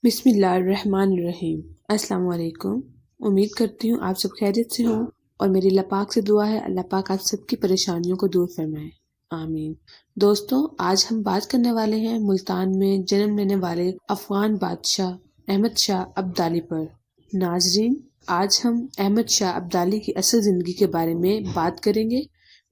بسم اللہ الرحمن الرحیم۔ السلام علیکم۔ امید کرتی ہوں آپ سب خیریت سے ہوں اور میری اللہ پاک سے دعا ہے اللہ پاک آپ سب کی پریشانیوں کو دور فرمائے، آمین۔ دوستوں، آج ہم بات کرنے والے ہیں ملتان میں جنم لینے والے افغان بادشاہ احمد شاہ ابدالی پر۔ ناظرین، آج ہم احمد شاہ ابدالی کی اصل زندگی کے بارے میں بات کریں گے،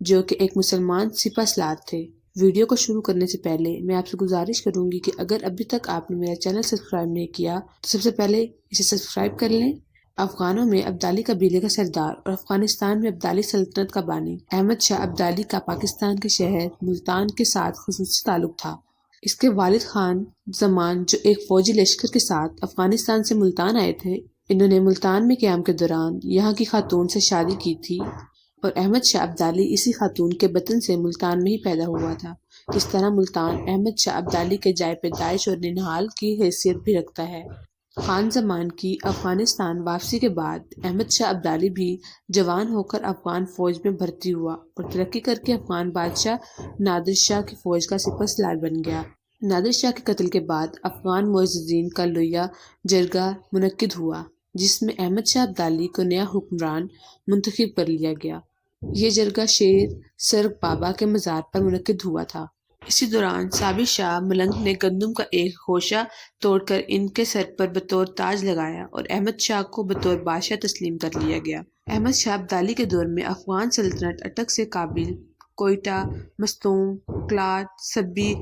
جو کہ ایک مسلمان سپہ سالار تھے۔ ویڈیو کو شروع کرنے سے پہلے میں آپ سے گزارش کروں گی کہ اگر ابھی تک آپ نے میرا چینل سبسکرائب نہیں کیا تو سب سے پہلے اسے سبسکرائب کر لیں۔ افغانوں میں ابدالی قبیلے کا سردار اور افغانستان میں ابدالی سلطنت کا بانی احمد شاہ ابدالی کا پاکستان کے شہر ملتان کے ساتھ خصوصی تعلق تھا۔ اس کے والد خان زمان، جو ایک فوجی لشکر کے ساتھ افغانستان سے ملتان آئے تھے، انہوں نے ملتان میں قیام کے دوران یہاں کی خاتون سے شادی کی تھی اور احمد شاہ ابدالی اسی خاتون کے بطن سے ملتان میں ہی پیدا ہوا تھا۔ اس طرح ملتان احمد شاہ ابدالی کے جائے پیدائش اور ننہال کی حیثیت بھی رکھتا ہے۔ خان زمان کی افغانستان واپسی کے بعد احمد شاہ ابدالی بھی جوان ہو کر افغان فوج میں بھرتی ہوا اور ترقی کر کے افغان بادشاہ نادر شاہ کی فوج کا سپہ سالار بن گیا۔ نادر شاہ کے قتل کے بعد افغان معززین کا لویا جرگہ منعقد ہوا، جس میں احمد شاہ ابدالی کو نیا حکمران منتخب کر لیا گیا۔ یہ جرگہ شیر سرگ بابا کے مزار پر منعقد ہوا تھا۔ اسی دوران سابق شاہ ملنگ نے گندم کا ایک خوشہ توڑ کر ان کے سر پر بطور تاج لگایا اور احمد شاہ کو بطور بادشاہ تسلیم کر لیا گیا۔ احمد شاہ ابدالی کے دور میں افغان سلطنت اٹک سے کابل، کوئٹہ، مستونگ، کلات، سبی،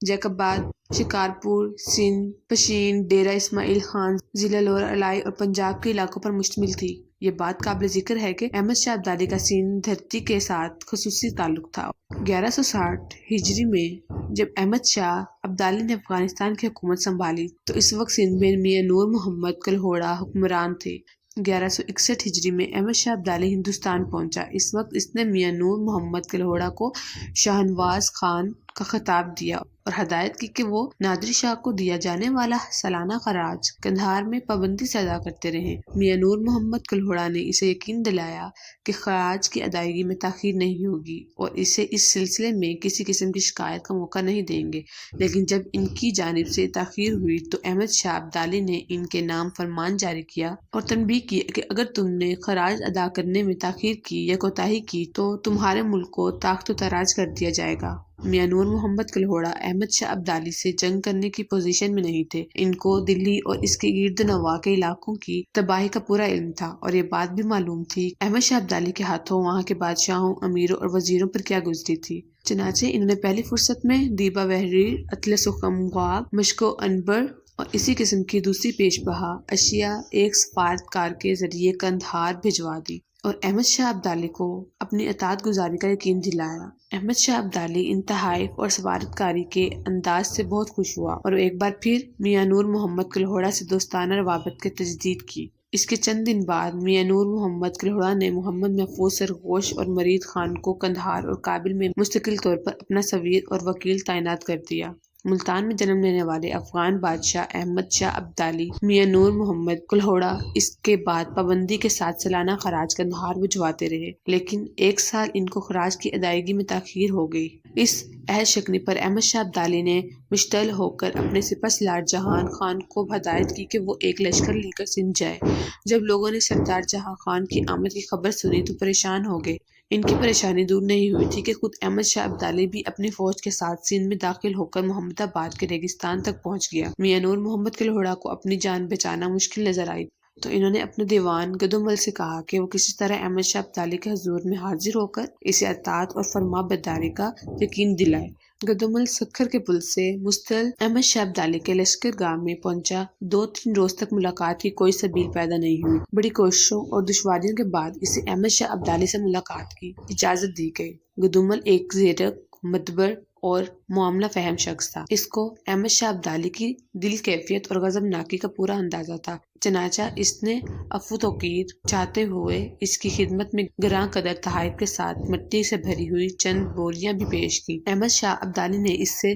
جیکب آباد، شکارپور، سندھ، پشین، ڈیرہ اسماعیل خان، ضلع لور الائی اور پنجاب کے علاقوں پر مشتمل تھی۔ یہ بات قابل ذکر ہے کہ احمد شاہ ابدالی کا سندھ دھرتی کے ساتھ خصوصی تعلق تھا۔ 1160 ہجری میں جب احمد شاہ ابدالی نے افغانستان کی حکومت سنبھالی تو اس وقت سندھ میں میاں نور محمد کلہوڑا حکمران تھے۔ 1161 ہجری میں احمد شاہ ابدالی ہندوستان پہنچا۔ اس وقت اس نے میاں نور محمد کلہوڑا کو شاہنواز خان کا خطاب دیا اور ہدایت کی کہ وہ نادر شاہ کو دیا جانے والا سالانہ خراج قندھار میں پابندی سے ادا کرتے رہیں۔ میاں نور محمد کلہوڑا نے اسے یقین دلایا کہ خراج کی ادائیگی میں تاخیر نہیں ہوگی اور اسے اس سلسلے میں کسی قسم کی شکایت کا موقع نہیں دیں گے، لیکن جب ان کی جانب سے تاخیر ہوئی تو احمد شاہ ابدالی نے ان کے نام فرمان جاری کیا اور تنبیہ کی کہ اگر تم نے خراج ادا کرنے میں تاخیر کی یا کوتاہی کی تو تمہارے ملک کو تاخت و تاراج کر دیا جائے گا۔ میاں نور محمد کلہوڑا احمد شاہ ابدالی سے جنگ کرنے کی پوزیشن میں نہیں تھے۔ ان کو دلی اور اس کے گرد نواح کے علاقوں کی تباہی کا پورا علم تھا اور یہ بات بھی معلوم تھی احمد شاہ ابدالی کے ہاتھوں وہاں کے بادشاہوں، امیروں اور وزیروں پر کیا گزری تھی۔ چنانچہ انہوں نے پہلی فرصت میں دیبا بحریر، اطلس و خمگواب، مشک و عنبر اور اسی قسم کی دوسری پیش بہا اشیاء ایک سفارتکار کے ذریعے قندھار بھجوا دی اور احمد شاہ ابدالی کو اپنی اطاعت گزاری کا یقین دلایا۔ احمد شاہ ابدالی ان تحائف اور سفارتکاری کے انداز سے بہت خوش ہوا اور ایک بار پھر میاں نور محمد کلہوڑا سے دوستانہ روابط کی تجدید کی۔ اس کے چند دن بعد میاں نور محمد کلہوڑا نے محمد محفوظ سرغوش اور مرید خان کو قندھار اور کابل میں مستقل طور پر اپنا سفیر اور وکیل تعینات کر دیا۔ ملتان میں جنم لینے والے افغان بادشاہ احمد شاہ ابدالی میاں نور محمد کلہوڑا اس کے بعد پابندی کے ساتھ سالانہ خراج قندھار بھجواتے رہے، لیکن ایک سال ان کو خراج کی ادائیگی میں تاخیر ہو گئی۔ اس عہد شکنی پر احمد شاہ ابدالی نے مشتعل ہو کر اپنے سپہ سالار جہان خان کو ہدایت کی کہ وہ ایک لشکر لے کر سندھ جائے۔ جب لوگوں نے سردار جہاں خان کی آمد کی خبر سنی تو پریشان ہو گئے۔ ان کی پریشانی دور نہیں ہوئی تھی کہ خود احمد شاہ ابدالی بھی اپنی فوج کے ساتھ سندھ میں داخل ہو کر محمد آباد کے ریگستان تک پہنچ گیا۔ میاں نور محمد کلہوڑا کو اپنی جان بچانا مشکل نظر آئی تو انہوں نے اپنے دیوان گدومل سے کہا کہ وہ کسی طرح احمد شاہ ابدالی کے حضور میں حاضر ہو کر اسے اطاعت اور فرما برداری کا یقین دلائے۔ گدومل سکھر کے پل سے مستل احمد شاہ ابدالی کے لشکر گاہ میں پہنچا۔ 2-3 روز تک ملاقات کی کوئی سبیل پیدا نہیں ہوئی۔ بڑی کوششوں اور دشواریوں کے بعد اسے احمد شاہ ابدالی سے ملاقات کی اجازت دی گئی۔ گدومل ایک زیرک، مدبر اور معاملہ فہم شخص تھا۔ اس کو احمد شاہ ابدالی کی دل کیفیت اور غضبناکی کا پورا اندازہ تھا، چنانچہ اس نے عفو توقیر چاہتے ہوئے اس کی خدمت میں گراں قدر تحائف کے ساتھ مٹی سے بھری ہوئی چند بوریاں بھی پیش کی۔ احمد شاہ ابدالی نے اس سے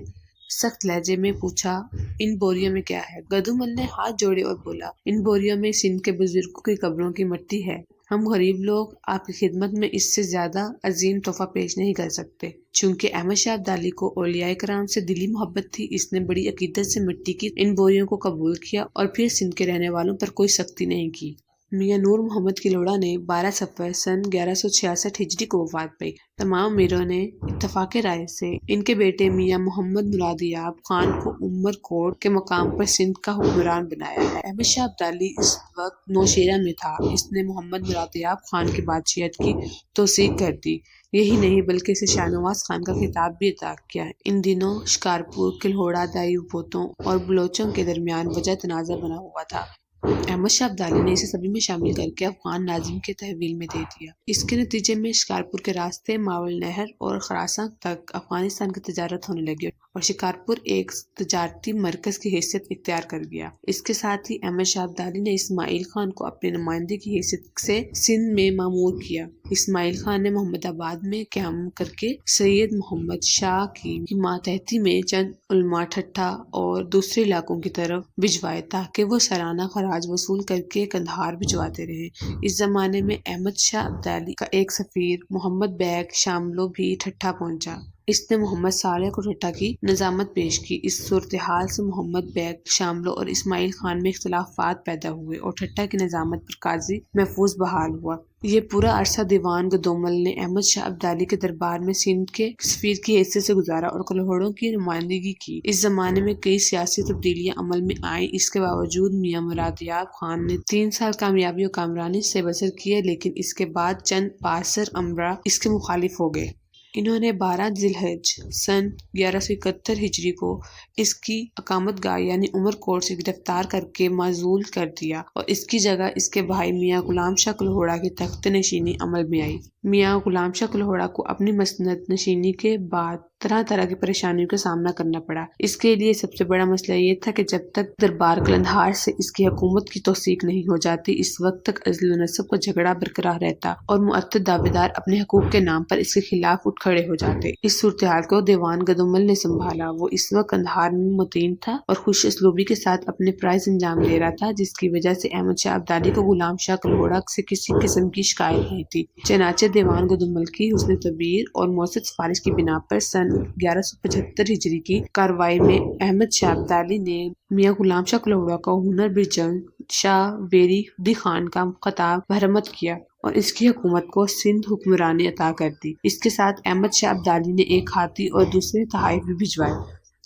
سخت لہجے میں پوچھا، ان بوریوں میں کیا ہے؟ گدومل نے ہاتھ جوڑے اور بولا، ان بوریوں میں سندھ کے بزرگوں کی قبروں کی مٹی ہے۔ ہم غریب لوگ آپ کی خدمت میں اس سے زیادہ عظیم تحفہ پیش نہیں کر سکتے۔ چونکہ احمد شاہ ابدالی کو اولیاء کرام سے دلی محبت تھی، اس نے بڑی عقیدت سے مٹی کی ان بوریوں کو قبول کیا اور پھر سندھ کے رہنے والوں پر کوئی سختی نہیں کی۔ میاں نور محمد کلوڑا نے 12 صفر سن 1166 ہجری کو وفات پائی۔ تمام امیروں نے اتفاق رائے سے ان کے بیٹے میاں محمد مرادیاب خان کو عمر کوٹ کے مقام پر سندھ کا حکمران بنایا ہے۔ احمد شاہ ابدالی اس وقت نوشیرہ میں تھا۔ اس نے محمد مرادیاب خان کی بادشاہت کی توثیق کر دی۔ یہی نہیں بلکہ اسے شاہ نواز خان کا خطاب بھی عطا کیا۔ ان دنوں شکارپور، کلہوڑا، دائی بوتوں اور بلوچوں کے درمیان وجہ تنازع بنا ہوا تھا۔ احمد شاہ ابدالی نے اسے سبھی میں شامل کر کے افغان ناظم کے تحویل میں دے دیا۔ اس کے نتیجے میں شکارپور کے راستے ماول نہر اور خراساں تک افغانستان کی تجارت ہونے لگی اور شکارپور ایک تجارتی مرکز کی حیثیت اختیار کر گیا۔ اس کے ساتھ ہی احمد شاہ ابدالی نے اسماعیل خان کو اپنے نمائندے کی حیثیت سے سندھ میں مامور کیا۔ اسماعیل خان نے محمد آباد میں قیام کر کے سید محمد شاہ کی ماتحتی میں چند علماء ٹھٹھہ اور دوسرے علاقوں کی طرف بھجوائے تاکہ وہ سالانہ خراج وصول کر کے قندھار بھجواتے رہے۔ اس زمانے میں احمد شاہ ابدالی کا ایک سفیر محمد بیگ شاملو بھی ٹھٹھہ پہنچا۔ اس نے محمد صالح کو ٹھٹھہ کی نظامت پیش کی۔ اس صورتحال سے محمد بیگ شاملو اور اسماعیل خان میں اختلافات پیدا ہوئے اور ٹھٹھہ کی نظامت پر قاضی محفوظ بحال ہوا۔ یہ پورا عرصہ دیوان گدومل نے احمد شاہ ابدالی کے دربار میں سندھ کے سفیر کی حیثیت سے گزارا اور کلہوڑوں کی نمائندگی کی۔ اس زمانے میں کئی سیاسی تبدیلیاں عمل میں آئیں۔ اس کے باوجود میاں مرادیاب خان نے 3 سال کامیابی و کامرانی سے بسر کیے، لیکن اس کے بعد چند بااثر امرا اس کے مخالف ہو گئے۔ انہوں نے 12 ذی الحج سن 1171 ہجری کو اس کی اقامت گاہ یعنی عمر کوٹ سے گرفتار کر کے معزول کر دیا اور اس کی جگہ اس کے بھائی میاں غلام شاہ کلہوڑا کی تخت نشینی عمل میں آئی۔ میاں غلام شاہ کلہوڑا کو اپنی مسند نشینی کے بعد طرح طرح کی پریشانیوں کا سامنا کرنا پڑا۔ اس کے لیے سب سے بڑا مسئلہ یہ تھا کہ جب تک دربار قلندھار سے اس کی حکومت کی توثیق نہیں ہو جاتی، اس وقت تک عزل و نصب کا جھگڑا برقرار رہتا اور معتد دعوے دار اپنے حقوق کے نام پر اس کے خلاف اٹھ کھڑے ہو جاتے۔ اس صورتحال کو دیوان گدومل نے سنبھالا۔ وہ اس وقت قندھار میں متعین تھا اور خوش اسلوبی کے ساتھ اپنے فرائض انجام دے رہا تھا، جس کی وجہ سے احمد شاہ ابدالی کو غلام شاہ کلہوڑا سے کسی قسم کی شکایت نہیں تھی۔ چنانچہ دیوان گدومل کی حسن تدبیر اور مؤثر سفارش کی بنا پر سن 1175 ہجری کی کارروائی میں احمد شاہ ابدالی نے میاں غلام شاہ کلہوڑا کو ہنر بجنگ شاہ ویری خدی خان کا خطاب برہمت کیا اور اس کی حکومت کو سندھ حکمرانی عطا کر دی۔ اس کے ساتھ احمد شاہ ابدالی نے ایک ہاتھی اور دوسرے تحائف بھی بھجوائے۔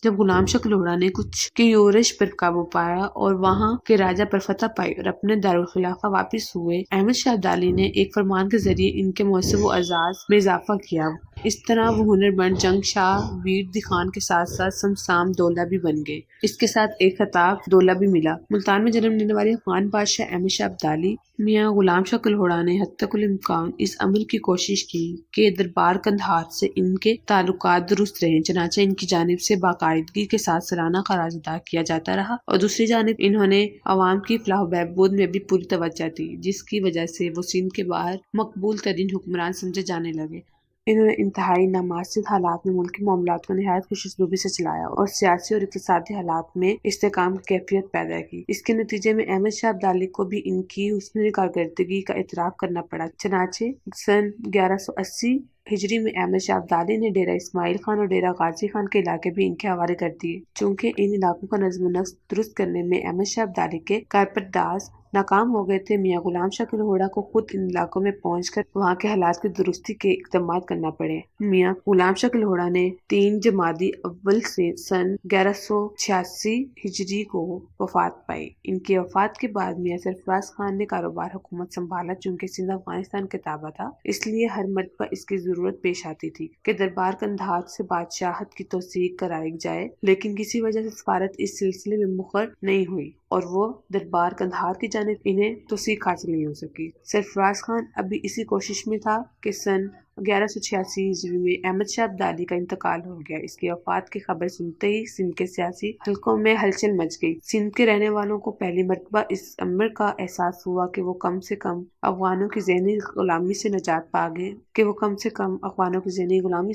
جب غلام شاہ کلہوڑا نے کچھ کے یورش پر قابو پایا اور وہاں کے راجہ پر فتح پائی اور اپنے دارالخلافہ واپس ہوئے، احمد شاہ ابدالی نے ایک فرمان کے ذریعے ان کے منصب و اعزاز میں اضافہ کیا۔ اس طرح وہ ہنر بند جنگ شاہ ویر دی خان کے ساتھ ساتھ سمسام دولہ بھی بن گئے۔ اس کے ساتھ ایک خطاب دولہ بھی ملا۔ ملتان میں جنم لینے والے افغان بادشاہ احمد شاہ ابدالی میاں غلام شاہ کلہوڑا نے حتی الامکان اس عمل کی کوشش کی کہ دربار قندھار سے ان کے تعلقات درست رہیں۔ چنانچہ ان کی جانب سے باقاعدگی کے ساتھ سالانہ خراج ادا کیا جاتا رہا اور دوسری جانب انہوں نے عوام کی فلاح و بہبود میں بھی پوری توجہ دی، جس کی وجہ سے وہ سندھ کے باہر مقبول ترین حکمران سمجھے جانے لگے۔ انہوں نے انتہائی نامناسب حالات میں ملکی معاملات کو نہایت خوش اسلوبی سے چلایا اور سیاسی اور اقتصادی حالات میں استحکام کی کیفیت پیدا کی۔ اس کے نتیجے میں احمد شاہ ابدالی کو بھی ان کی حسن کارکردگی کا اعتراف کرنا پڑا۔ چنانچہ سن 1180 ہجری میں احمد شاہ ابدالی نے ڈیرہ اسماعیل خان اور ڈیرہ غازی خان کے علاقے بھی ان کے حوالے کر دیے۔ چونکہ ان علاقوں کا نظم و نسق درست کرنے میں احمد شاہ ابدالی کے کارپرداز ناکام ہو گئے تھے، میاں غلام شاہ کلہوڑا کو خود ان علاقوں میں پہنچ کر وہاں کے حالات کی درستی کے اقدامات کرنا پڑے۔ میاں غلام شاہ کلہوڑا نے 3 جمادی اول سے سن 1186 ہجری کو وفات پائی۔ ان کی وفات کے بعد میاں سرفراز خان نے کاروبار حکومت سنبھالا۔ چونکہ سندھ افغانستان کے تابع تھا، اس لیے ہر مرتبہ اس کی ضرورت پیش آتی تھی کہ دربار قندھار سے بادشاہت کی توثیق کرائی جائے، لیکن کسی وجہ سے سفارت اس سلسلے میں مقرر نہیں ہوئی اور وہ دربار قندھار کی جانب انہیں توثیق حاصل نہیں ہو سکی۔ سرفراز خان ابھی اسی کوشش میں تھا کہ سن 1186 عیسوی میں احمد شاہ ابدالی کا انتقال ہو گیا۔ اس کی وفات کی خبر سنتے ہی سندھ کے سیاسی حلقوں میں ہلچل مچ گئی۔ سندھ کے رہنے والوں کو پہلی مرتبہ اس امر کا احساس ہوا کہ وہ کم سے کم افغانوں کی ذہنی غلامی سے نجات پا گئے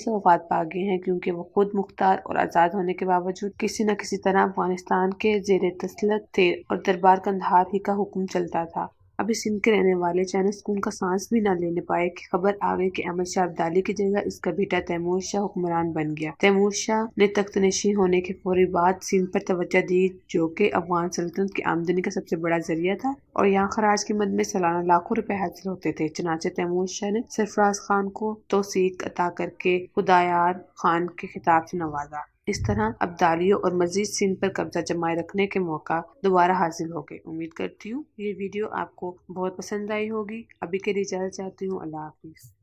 وفات پا گئے ہیں، کیونکہ وہ خود مختار اور آزاد ہونے کے باوجود کسی نہ کسی طرح افغانستان کے زیر تسلط تھے اور دربار قندھار ہی کا حکم چلتا تھا۔ ابھی سندھ کے رہنے والے چین سکون کا سانس بھی نہ لینے پائے کہ خبر آ گئی کہ احمد شاہ ابدالی کی جگہ اس کا بیٹا تیمور شاہ حکمران بن گیا۔ تیمور شاہ نے تخت نشین ہونے کے فوری بعد سندھ پر توجہ دی، جو کہ افغان سلطنت کی آمدنی کا سب سے بڑا ذریعہ تھا، اور یہاں خراج کی مد میں سالانہ لاکھوں روپے حاصل ہوتے تھے۔ چنانچہ تیمور شاہ نے سرفراز خان کو توثیق عطا کر کے خدایار خان کے خطاب سے نوازا۔ اس طرح ابدالیوں اور مزید سندھ پر قبضہ جمائے رکھنے کے موقع دوبارہ حاصل ہو گئے۔ امید کرتی ہوں یہ ویڈیو آپ کو بہت پسند آئی ہوگی۔ ابھی کے لیے اجازت چاہتی ہوں۔ اللہ حافظ۔